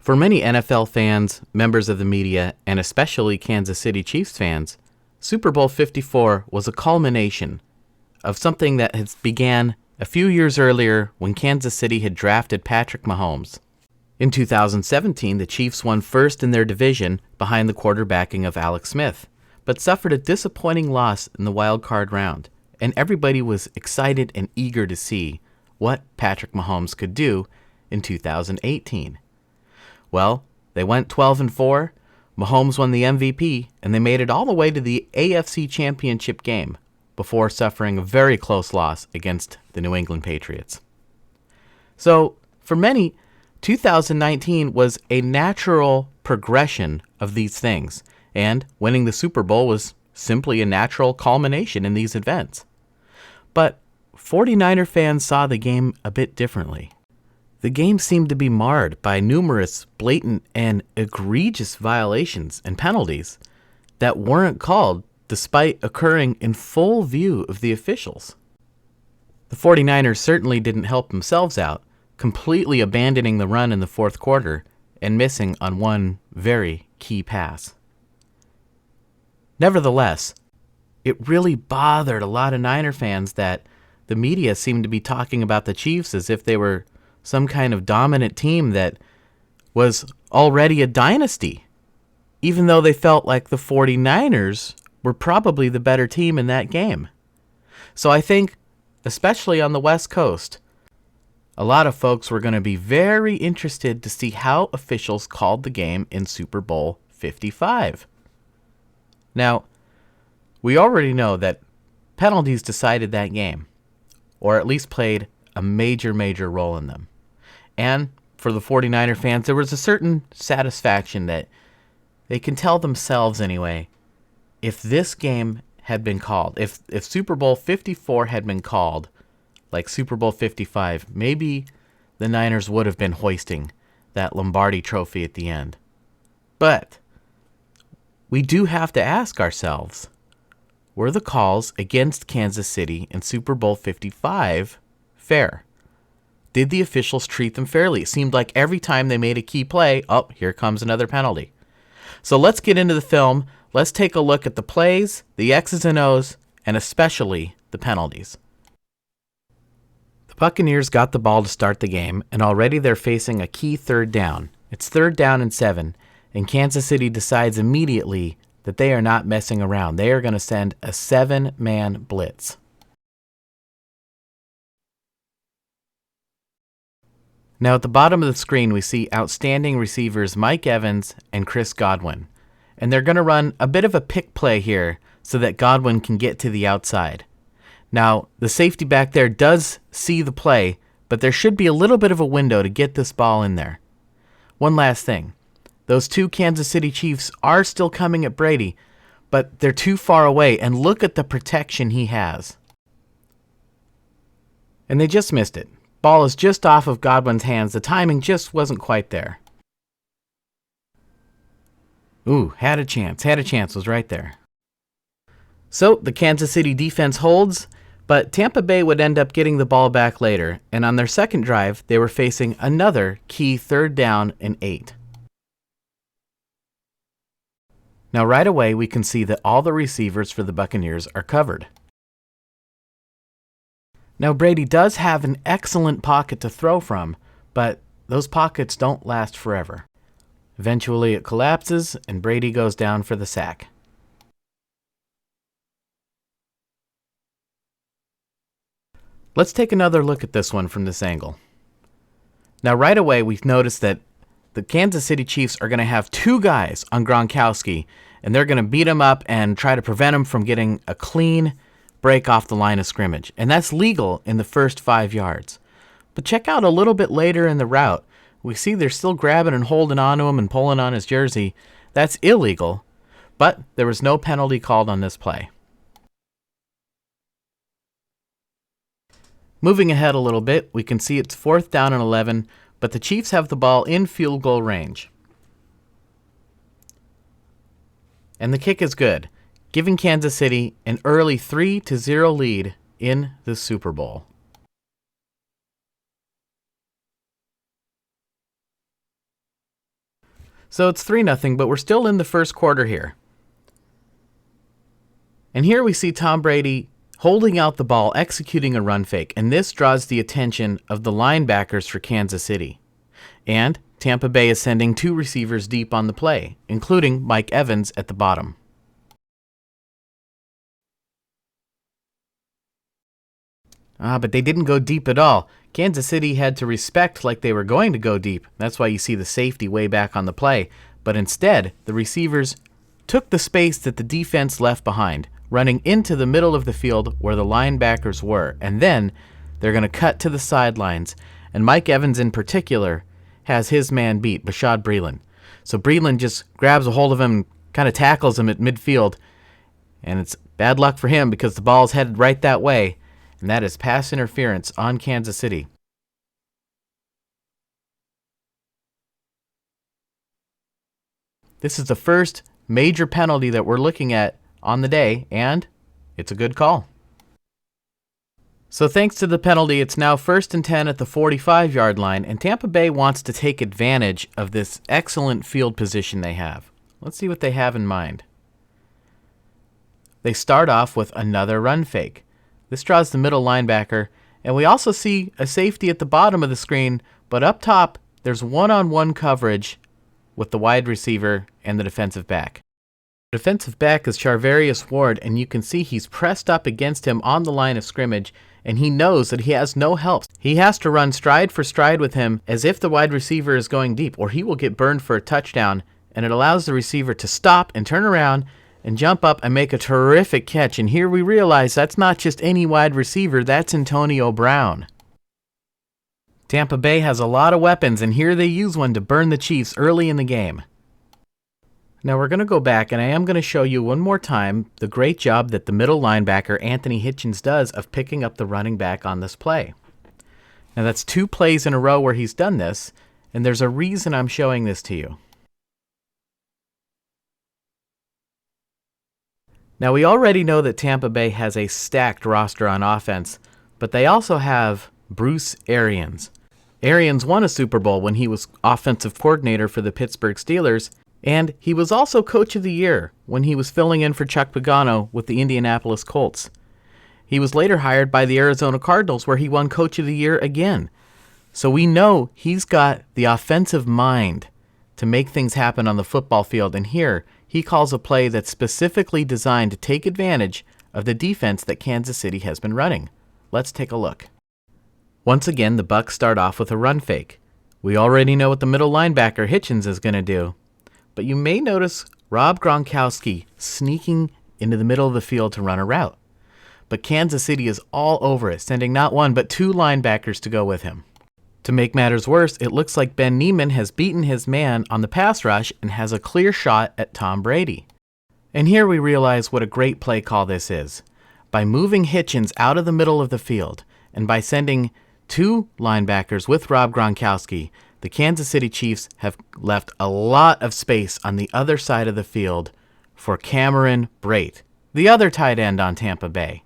For many NFL fans, members of the media, and especially Kansas City Chiefs fans, Super Bowl 54 was a culmination of something that had began a few years earlier when Kansas City had drafted Patrick Mahomes. In 2017, the Chiefs won first in their division behind the quarterbacking of Alex Smith, but suffered a disappointing loss in the wild card round, and everybody was excited and eager to see what Patrick Mahomes could do in 2018. Well, they went 12-4, Mahomes won the MVP, and they made it all the way to the AFC Championship game before suffering a very close loss against the New England Patriots. So, for many, 2019 was a natural progression of these things, and winning the Super Bowl was simply a natural culmination in these events. But 49er fans saw the game a bit differently. The game seemed to be marred by numerous blatant and egregious violations and penalties that weren't called despite occurring in full view of the officials. The 49ers certainly didn't help themselves out, completely abandoning the run in the fourth quarter and missing on one very key pass. Nevertheless, it really bothered a lot of Niner fans that the media seemed to be talking about the Chiefs as if they were some kind of dominant team that was already a dynasty, even though they felt like the 49ers were probably the better team in that game. So I think, especially on the West Coast, a lot of folks were going to be very interested to see how officials called the game in Super Bowl 55. Now, we already know that penalties decided that game, or at least played a major role in them. And for the 49er fans, there was a certain satisfaction that they can tell themselves anyway, if this game had been called, if Super Bowl 54 had been called like Super Bowl 55, maybe the Niners would have been hoisting that Lombardi trophy at the end. But we do have to ask ourselves, were the calls against Kansas City in Super Bowl 55 fair? Did the officials treat them fairly? It seemed like every time they made a key play, oh, here comes another penalty. So let's get into the film. Let's take a look at the plays, the X's and O's, and especially the penalties. The Buccaneers got the ball to start the game, and already they're facing a key third down. It's 3rd down and 7, and Kansas City decides immediately that they are not messing around. They are going to send a 7-man blitz. Now at the bottom of the screen, we see outstanding receivers Mike Evans and Chris Godwin. And they're going to run a bit of a pick play here so that Godwin can get to the outside. Now, the safety back there does see the play, but there should be a little bit of a window to get this ball in there. One last thing. Those two Kansas City Chiefs are still coming at Brady, but they're too far away, and look at the protection he has. And they just missed it. Ball is just off of Godwin's hands. The timing just wasn't quite there. Ooh, had a chance, was right there. So the Kansas City defense holds, but Tampa Bay would end up getting the ball back later, and on their second drive, they were facing another key 3rd down and 8. Now right away, we can see that all the receivers for the Buccaneers are covered. Now Brady does have an excellent pocket to throw from, but those pockets don't last forever. Eventually it collapses, and Brady goes down for the sack. Let's take another look at this one from this angle. Now right away we've noticed that the Kansas City Chiefs are going to have 2 guys on Gronkowski, and they're going to beat him up and try to prevent him from getting a clean break off the line of scrimmage. And that's legal in the first 5 yards. But check out a little bit later in the route. We see they're still grabbing and holding onto him and pulling on his jersey. That's illegal, but there was no penalty called on this play. Moving ahead a little bit, we can see it's 4th down and 11, but the Chiefs have the ball in field goal range. And the kick is good, giving Kansas City an early 3-0 lead in the Super Bowl. So it's 3-0, but we're still in the first quarter here. And here we see Tom Brady holding out the ball, executing a run fake, and this draws the attention of the linebackers for Kansas City. And Tampa Bay is sending 2 receivers deep on the play, including Mike Evans at the bottom. But they didn't go deep at all. Kansas City had to respect like they were going to go deep. That's why you see the safety way back on the play. But instead, the receivers took the space that the defense left behind, running into the middle of the field where the linebackers were. And then they're going to cut to the sidelines. And Mike Evans in particular has his man beat, Bashaud Breeland. So Breeland just grabs a hold of him and kind of tackles him at midfield. And it's bad luck for him because the ball's headed right that way. And that is pass interference on Kansas City. This is the first major penalty that we're looking at on the day, and it's a good call. So thanks to the penalty, it's now 1st and 10 at the 45-yard line, and Tampa Bay wants to take advantage of this excellent field position they have. Let's see what they have in mind. They start off with another run fake. This draws the middle linebacker, and we also see a safety at the bottom of the screen, but up top, there's one-on-one coverage with the wide receiver and the defensive back. The defensive back is Charvarius Ward, and you can see he's pressed up against him on the line of scrimmage, and he knows that he has no help. He has to run stride for stride with him as if the wide receiver is going deep, or he will get burned for a touchdown, and it allows the receiver to stop and turn around and jump up and make a terrific catch. And here we realize that's not just any wide receiver, that's Antonio Brown. Tampa Bay has a lot of weapons, and here they use one to burn the Chiefs early in the game. Now we're going to go back, and I am going to show you one more time the great job that the middle linebacker, Anthony Hitchens, does of picking up the running back on this play. Now that's 2 plays in a row where he's done this, and there's a reason I'm showing this to you. Now, we already know that Tampa Bay has a stacked roster on offense, but they also have Bruce Arians. Arians won a Super Bowl when he was offensive coordinator for the Pittsburgh Steelers, and he was also Coach of the Year when he was filling in for Chuck Pagano with the Indianapolis Colts. He was later hired by the Arizona Cardinals, where he won Coach of the Year again. So we know he's got the offensive mind to make things happen on the football field, and here he calls a play that's specifically designed to take advantage of the defense that Kansas City has been running. Let's take a look. Once again, the Bucs start off with a run fake. We already know what the middle linebacker Hitchens is going to do, but you may notice Rob Gronkowski sneaking into the middle of the field to run a route. But Kansas City is all over it, sending not 1 but 2 linebackers to go with him. To make matters worse, it looks like Ben Neiman has beaten his man on the pass rush and has a clear shot at Tom Brady. And here we realize what a great play call this is. By moving Hitchens out of the middle of the field and by sending 2 linebackers with Rob Gronkowski, the Kansas City Chiefs have left a lot of space on the other side of the field for Cameron Brate, the other tight end on Tampa Bay.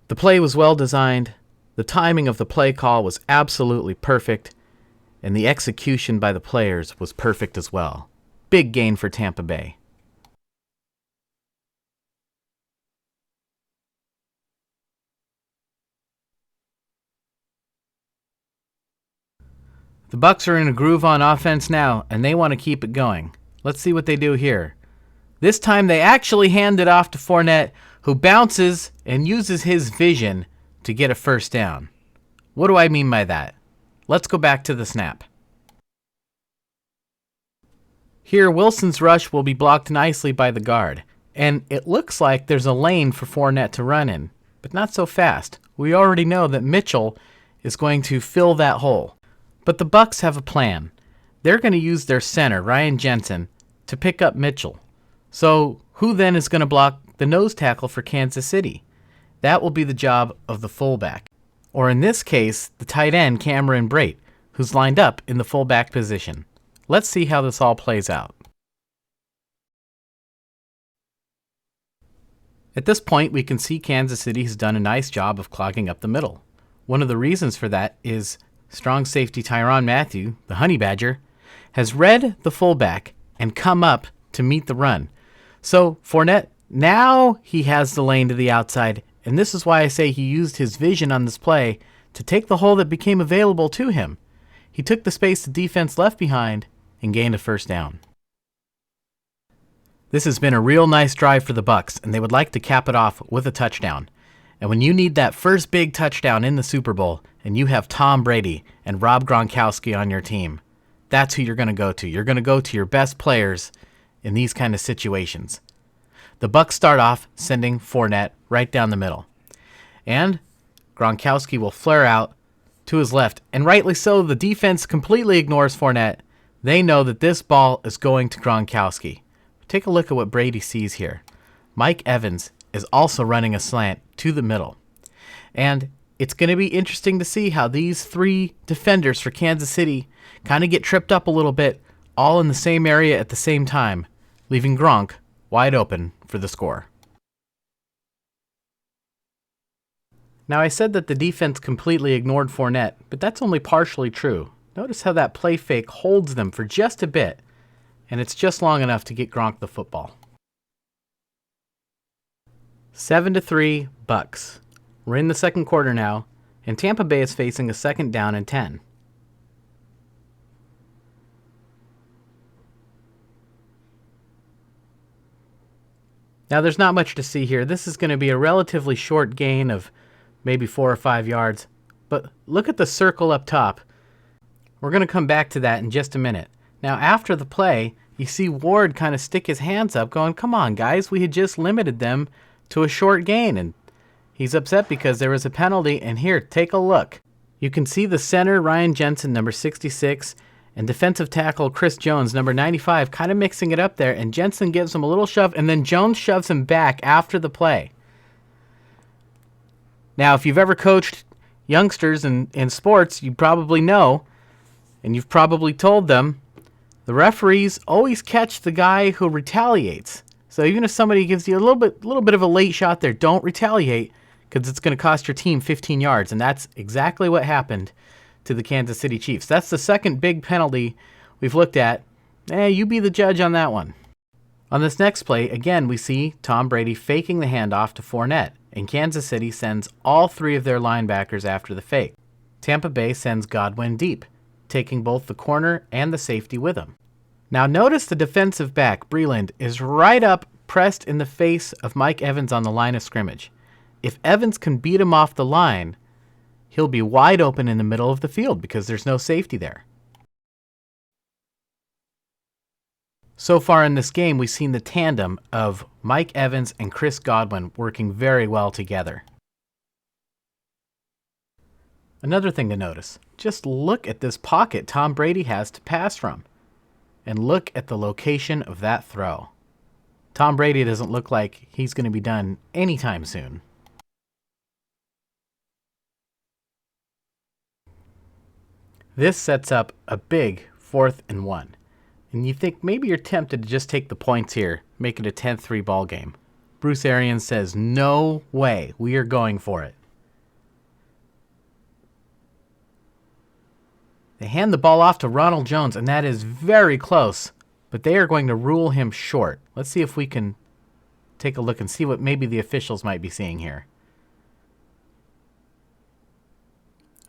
The play was well designed, the timing of the play call was absolutely perfect, and the execution by the players was perfect as well. Big gain for Tampa Bay. The Bucs are in a groove on offense now, and they want to keep it going. Let's see what they do here. This time they actually hand it off to Fournette, who bounces and uses his vision to get a first down. What do I mean by that? Let's go back to the snap. Here, Wilson's rush will be blocked nicely by the guard, and it looks like there's a lane for Fournette to run in, but not so fast. We already know that Mitchell is going to fill that hole. But the Bucs have a plan. They're going to use their center, Ryan Jensen, to pick up Mitchell. So who then is going to block the nose tackle for Kansas City? That will be the job of the fullback. Or in this case, the tight end, Cameron Brate, who's lined up in the fullback position. Let's see how this all plays out. At this point, we can see Kansas City has done a nice job of clogging up the middle. One of the reasons for that is strong safety Tyrann Mathieu, the Honey Badger, has read the fullback and come up to meet the run. So Fournette, now he has the lane to the outside, and this is why I say he used his vision on this play to take the hole that became available to him. He took the space the defense left behind and gained a first down. This has been a real nice drive for the Bucs, and they would like to cap it off with a touchdown. And when you need that first big touchdown in the Super Bowl, and you have Tom Brady and Rob Gronkowski on your team, that's who you're going to go to. You're going to go to your best players in these kind of situations. The Bucs start off sending Fournette right down the middle. And Gronkowski will flare out to his left. And rightly so, the defense completely ignores Fournette. They know that this ball is going to Gronkowski. Take a look at what Brady sees here. Mike Evans is also running a slant to the middle. And it's going to be interesting to see how these three defenders for Kansas City kind of get tripped up a little bit, all in the same area at the same time, leaving Gronk wide open for the score. Now, I said that the defense completely ignored Fournette, but that's only partially true. Notice how that play fake holds them for just a bit, and it's just long enough to get Gronk the football. 7-3 Bucs. We're in the second quarter now, and Tampa Bay is facing a 2nd down and 10. Now, there's not much to see here. This is going to be a relatively short gain of maybe 4 or 5 yards. But look at the circle up top. We're going to come back to that in just a minute. Now, after the play, you see Ward kind of stick his hands up going, come on, guys, we had just limited them to a short gain. And he's upset because there was a penalty. And here, take a look. You can see the center, Ryan Jensen, number 66, and defensive tackle Chris Jones, number 95, kind of mixing it up there. And Jensen gives him a little shove, and then Jones shoves him back after the play. Now, if you've ever coached youngsters in sports, you probably know, and you've probably told them, the referees always catch the guy who retaliates. So even if somebody gives you a little bit of a late shot there, don't retaliate, because it's going to cost your team 15 yards. And that's exactly what happened to the Kansas City Chiefs. That's the second big penalty we've looked at. You be the judge on that one. On this next play, again, we see Tom Brady faking the handoff to Fournette, and Kansas City sends all three of their linebackers after the fake. Tampa Bay sends Godwin deep, taking both the corner and the safety with him. Now notice the defensive back, Breland, is right up, pressed in the face of Mike Evans on the line of scrimmage. If Evans can beat him off the line, he'll be wide open in the middle of the field because there's no safety there. So far in this game, we've seen the tandem of Mike Evans and Chris Godwin working very well together. Another thing to notice, just look at this pocket Tom Brady has to pass from. And look at the location of that throw. Tom Brady doesn't look like he's going to be done anytime soon. This sets up a big 4th and 1. And you think maybe you're tempted to just take the points here, make it a 10-3 ball game. Bruce Arians says, no way, we are going for it. They hand the ball off to Ronald Jones, and that is very close, but they are going to rule him short. Let's see if we can take a look and see what maybe the officials might be seeing here.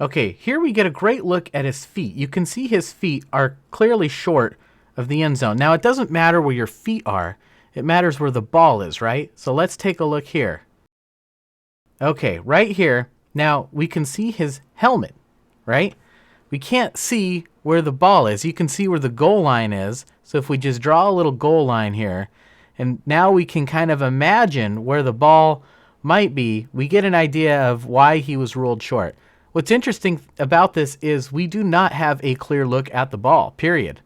Okay, here we get a great look at his feet. You can see his feet are clearly short of the end zone. Now, it doesn't matter where your feet are. It matters where the ball is, right? So let's take a look here. Okay, right here. Now, we can see his helmet, right? We can't see where the ball is. You can see where the goal line is. So if we just draw a little goal line here, and now we can kind of imagine where the ball might be, we get an idea of why he was ruled short. What's interesting about this is we do not have a clear look at the ball, period.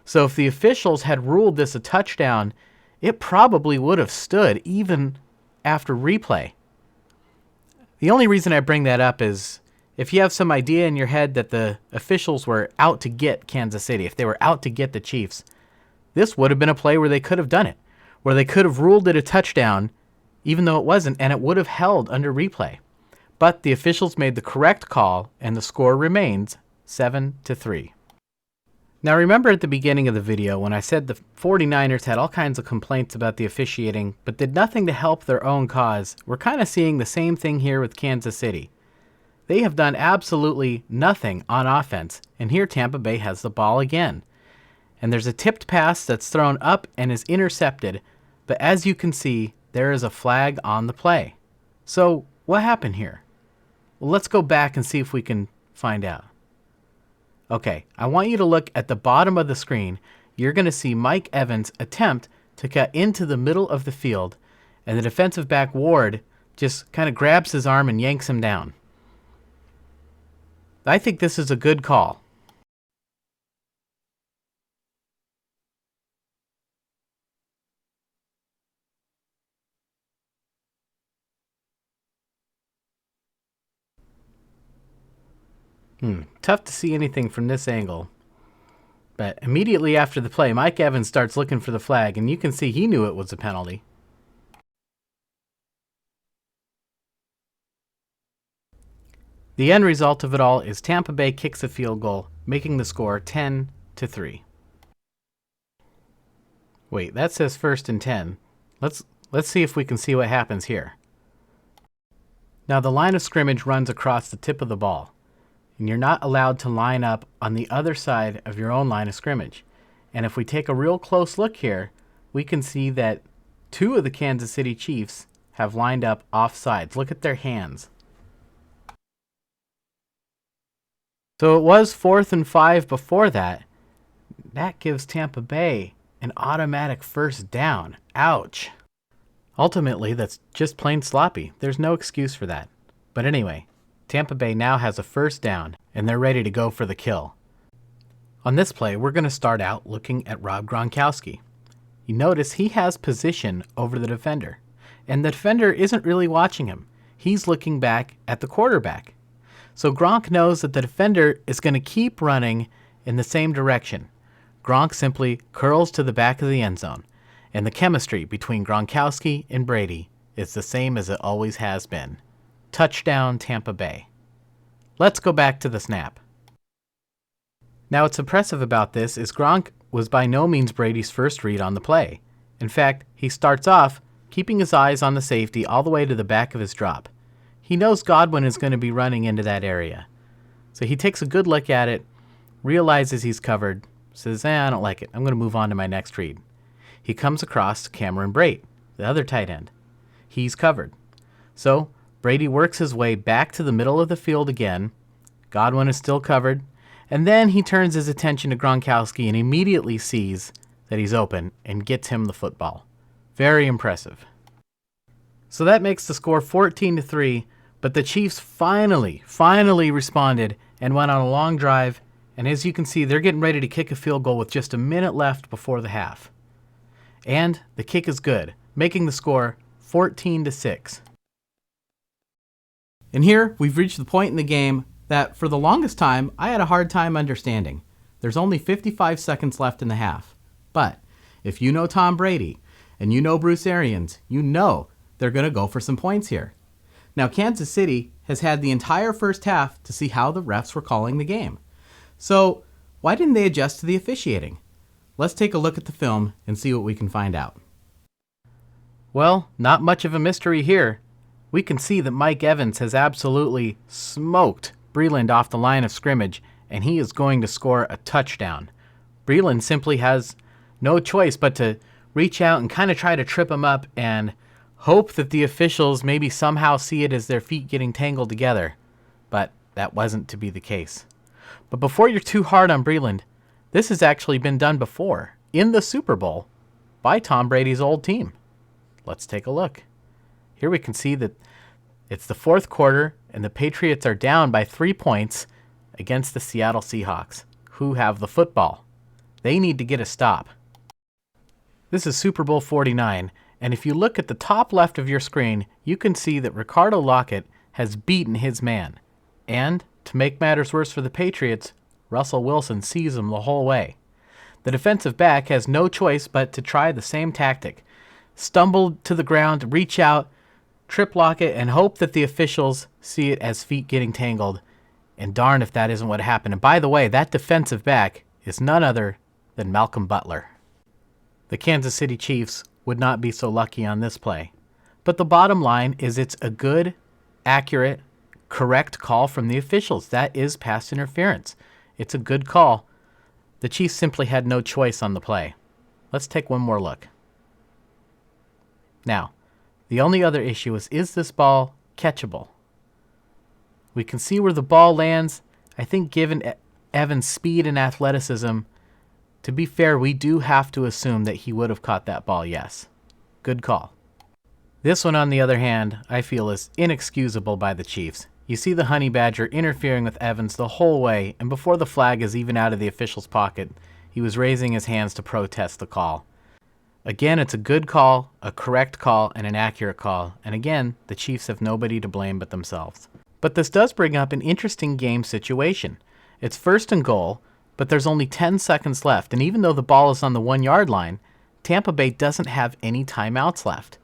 So if the officials had ruled this a touchdown, it probably would have stood even after replay. The only reason I bring that up is if you have some idea in your head that the officials were out to get Kansas City, if they were out to get the Chiefs, this would have been a play where they could have done it, where they could have ruled it a touchdown, even though it wasn't, and it would have held under replay. But the officials made the correct call, and the score remains 7-3. Now remember at the beginning of the video when I said the 49ers had all kinds of complaints about the officiating, but did nothing to help their own cause? We're kind of seeing the same thing here with Kansas City. They have done absolutely nothing on offense, and here Tampa Bay has the ball again. And there's a tipped pass that's thrown up and is intercepted, but as you can see, there is a flag on the play. So what happened here? Well, let's go back and see if we can find out. Okay, I want you to look at the bottom of the screen. You're going to see Mike Evans attempt to cut into the middle of the field, and the defensive back Ward just kind of grabs his arm and yanks him down. I think this is a good call. Tough to see anything from this angle. But immediately after the play, Mike Evans starts looking for the flag, and you can see he knew it was a penalty. The end result of it all is Tampa Bay kicks a field goal, making the score 10-3. Wait, that says 1st and 10. Let's see if we can see what happens here. Now the line of scrimmage runs across the tip of the ball, and you're not allowed to line up on the other side of your own line of scrimmage. And if we take a real close look here, we can see that 2 of the Kansas City Chiefs have lined up off sides. Look at their hands. So it was 4th and 5 before that. That gives Tampa Bay an automatic 1st down. Ouch. Ultimately, that's just plain sloppy. There's no excuse for that. But anyway, Tampa Bay now has a 1st down, and they're ready to go for the kill. On this play, we're going to start out looking at Rob Gronkowski. You notice he has position over the defender, and the defender isn't really watching him. He's looking back at the quarterback. So Gronk knows that the defender is going to keep running in the same direction. Gronk simply curls to the back of the end zone, and the chemistry between Gronkowski and Brady is the same as it always has been. Touchdown, Tampa Bay. Let's go back to the snap. Now what's impressive about this is Gronk was by no means Brady's first read on the play. In fact, he starts off keeping his eyes on the safety all the way to the back of his drop. He knows Godwin is going to be running into that area. So he takes a good look at it, realizes he's covered, says, I don't like it. I'm going to move on to my next read. He comes across Cameron Brate, the other tight end. He's covered. So Brady works his way back to the middle of the field again. Godwin is still covered. And then he turns his attention to Gronkowski and immediately sees that he's open and gets him the football. Very impressive. So that makes the score 14-3, but the Chiefs finally responded and went on a long drive, and as you can see, they're getting ready to kick a field goal with just a minute left before the half. And the kick is good, making the score 14-6. And here, we've reached the point in the game that, for the longest time, I had a hard time understanding. There's only 55 seconds left in the half. But if you know Tom Brady and you know Bruce Arians, you know they're going to go for some points here. Now, Kansas City has had the entire first half to see how the refs were calling the game. So why didn't they adjust to the officiating? Let's take a look at the film and see what we can find out. Well, not much of a mystery here. We can see that Mike Evans has absolutely smoked Breeland off the line of scrimmage, and he is going to score a touchdown. Breeland simply has no choice but to reach out and kind of try to trip him up and hope that the officials maybe somehow see it as their feet getting tangled together. But that wasn't to be the case. But before you're too hard on Breeland, this has actually been done before, in the Super Bowl, by Tom Brady's old team. Let's take a look. Here we can see that it's the 4th quarter, and the Patriots are down by 3 points against the Seattle Seahawks, who have the football. They need to get a stop. This is Super Bowl 49, and if you look at the top left of your screen, you can see that Ricardo Lockett has beaten his man. And, to make matters worse for the Patriots, Russell Wilson sees him the whole way. The defensive back has no choice but to try the same tactic. Stumble to the ground, reach out, trip lock it, and hope that the officials see it as feet getting tangled. And darn if that isn't what happened. And by the way, that defensive back is none other than Malcolm Butler. The Kansas City Chiefs would not be so lucky on this play. But the bottom line is it's a good, accurate, correct call from the officials. That is pass interference. It's a good call. The Chiefs simply had no choice on the play. Let's take one more look. Now, the only other issue is this ball catchable? We can see where the ball lands. I think given Evan's speed and athleticism, to be fair, we do have to assume that he would have caught that ball, yes. Good call. This one, on the other hand, I feel is inexcusable by the Chiefs. You see the Honey Badger interfering with Evans the whole way, and before the flag is even out of the official's pocket, he was raising his hands to protest the call. Again, it's a good call, a correct call, and an accurate call, and again, the Chiefs have nobody to blame but themselves. But this does bring up an interesting game situation. It's 1st and goal, but there's only 10 seconds left, and even though the ball is on the 1-yard line, Tampa Bay doesn't have any timeouts left.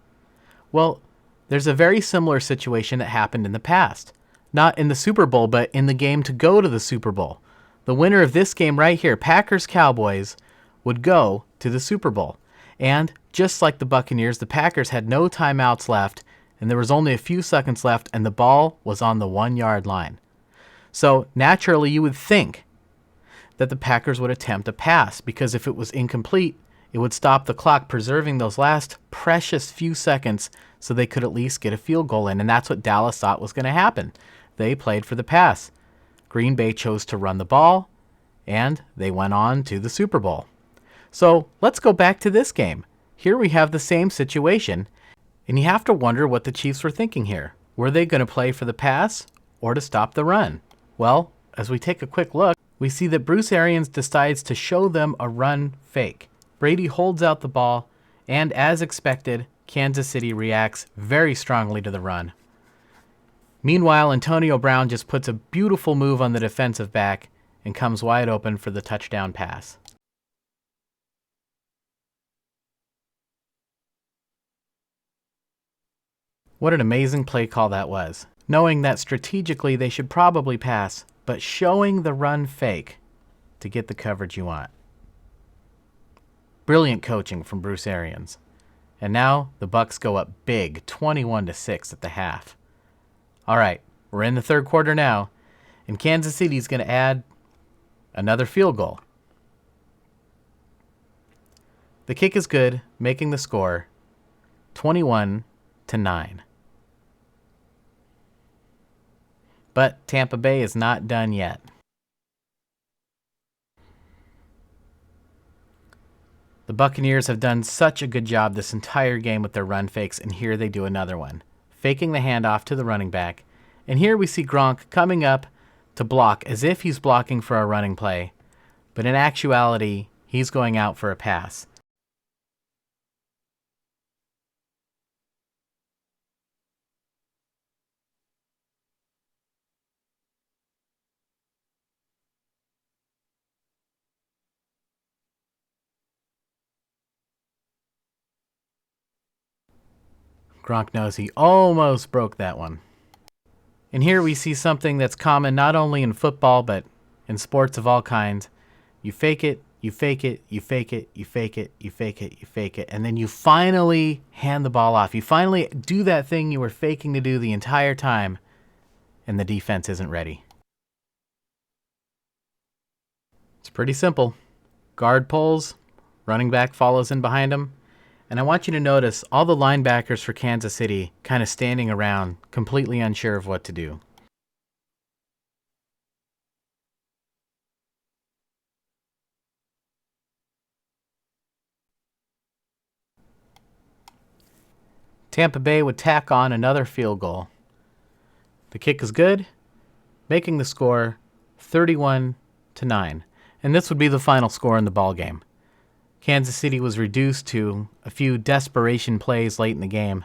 Well, there's a very similar situation that happened in the past. Not in the Super Bowl, but in the game to go to the Super Bowl. The winner of this game right here, Packers-Cowboys, would go to the Super Bowl. And just like the Buccaneers, the Packers had no timeouts left, and there was only a few seconds left, and the ball was on the 1-yard line. So naturally, you would think that the Packers would attempt a pass, because if it was incomplete, it would stop the clock, preserving those last precious few seconds so they could at least get a field goal in, and that's what Dallas thought was going to happen. They played for the pass. Green Bay chose to run the ball, and they went on to the Super Bowl. So let's go back to this game. Here we have the same situation, and you have to wonder what the Chiefs were thinking here. Were they going to play for the pass or to stop the run? Well, as we take a quick look, we see that Bruce Arians decides to show them a run fake. Brady holds out the ball, and as expected, Kansas City reacts very strongly to the run. Meanwhile, Antonio Brown just puts a beautiful move on the defensive back and comes wide open for the touchdown pass. What an amazing play call that was, knowing that strategically they should probably pass, but showing the run fake to get the coverage you want. Brilliant coaching from Bruce Arians. And now the Bucs go up big, 21-6 at the half. All right, we're in the third quarter now, and Kansas City's going to add another field goal. The kick is good, making the score 21-9. But Tampa Bay is not done yet. The Buccaneers have done such a good job this entire game with their run fakes, and here they do another one, faking the handoff to the running back. And here we see Gronk coming up to block as if he's blocking for a running play, but in actuality, he's going out for a pass. Gronk knows he almost broke that one. And here we see something that's common not only in football, but in sports of all kinds. You fake it, you fake it, you fake it, you fake it, you fake it, you fake it, and then you finally hand the ball off. You finally do that thing you were faking to do the entire time, and the defense isn't ready. It's pretty simple. Guard pulls, running back follows in behind him, and I want you to notice all the linebackers for Kansas City kind of standing around, completely unsure of what to do. Tampa Bay would tack on another field goal. The kick is good, making the score 31-9. And this would be the final score in the ballgame. Kansas City was reduced to a few desperation plays late in the game.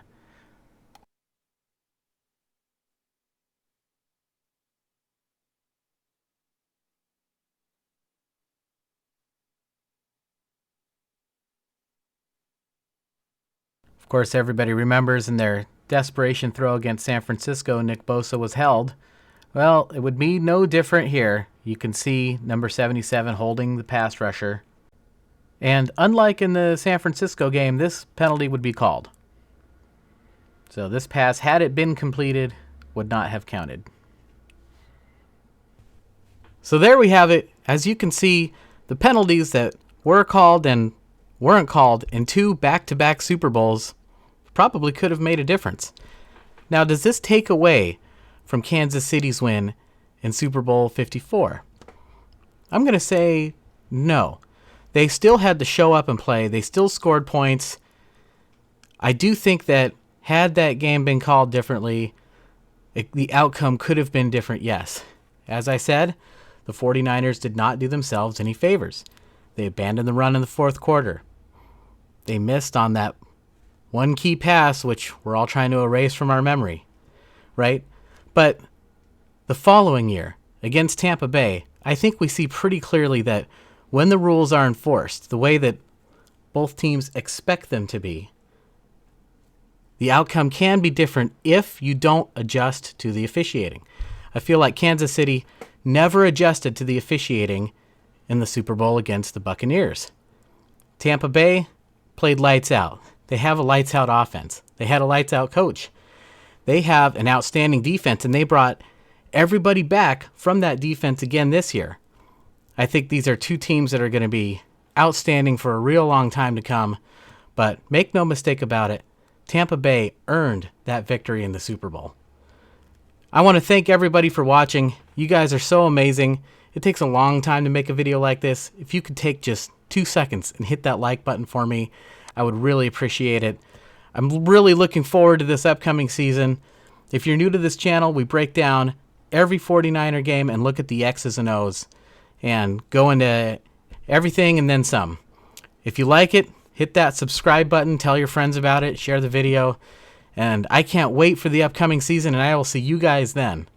Of course, everybody remembers in their desperation throw against San Francisco, Nick Bosa was held. Well, it would be no different here. You can see number 77 holding the pass rusher. And unlike in the San Francisco game, this penalty would be called. So this pass, had it been completed, would not have counted. So there we have it. As you can see, the penalties that were called and weren't called in 2 back-to-back Super Bowls probably could have made a difference. Now, does this take away from Kansas City's win in Super Bowl 54? I'm going to say no. They still had to show up and play. They still scored points. I do think that had that game been called differently, the outcome could have been different, yes. As I said, the 49ers did not do themselves any favors. They abandoned the run in the fourth quarter. They missed on that one key pass, which we're all trying to erase from our memory, right? But the following year, against Tampa Bay, I think we see pretty clearly that when the rules are enforced, the way that both teams expect them to be, the outcome can be different if you don't adjust to the officiating. I feel like Kansas City never adjusted to the officiating in the Super Bowl against the Buccaneers. Tampa Bay played lights out. They have a lights out offense. They had a lights out coach. They have an outstanding defense, and they brought everybody back from that defense again this year. I think these are 2 teams that are going to be outstanding for a real long time to come. But make no mistake about it, Tampa Bay earned that victory in the Super Bowl. I want to thank everybody for watching. You guys are so amazing. It takes a long time to make a video like this. If you could take just 2 seconds and hit that like button for me, I would really appreciate it. I'm really looking forward to this upcoming season. If you're new to this channel, we break down every 49er game and look at the X's and O's and go into everything and then some. If you like it, hit that subscribe button, tell your friends about it, share the video, and I can't wait for the upcoming season, and I will see you guys then.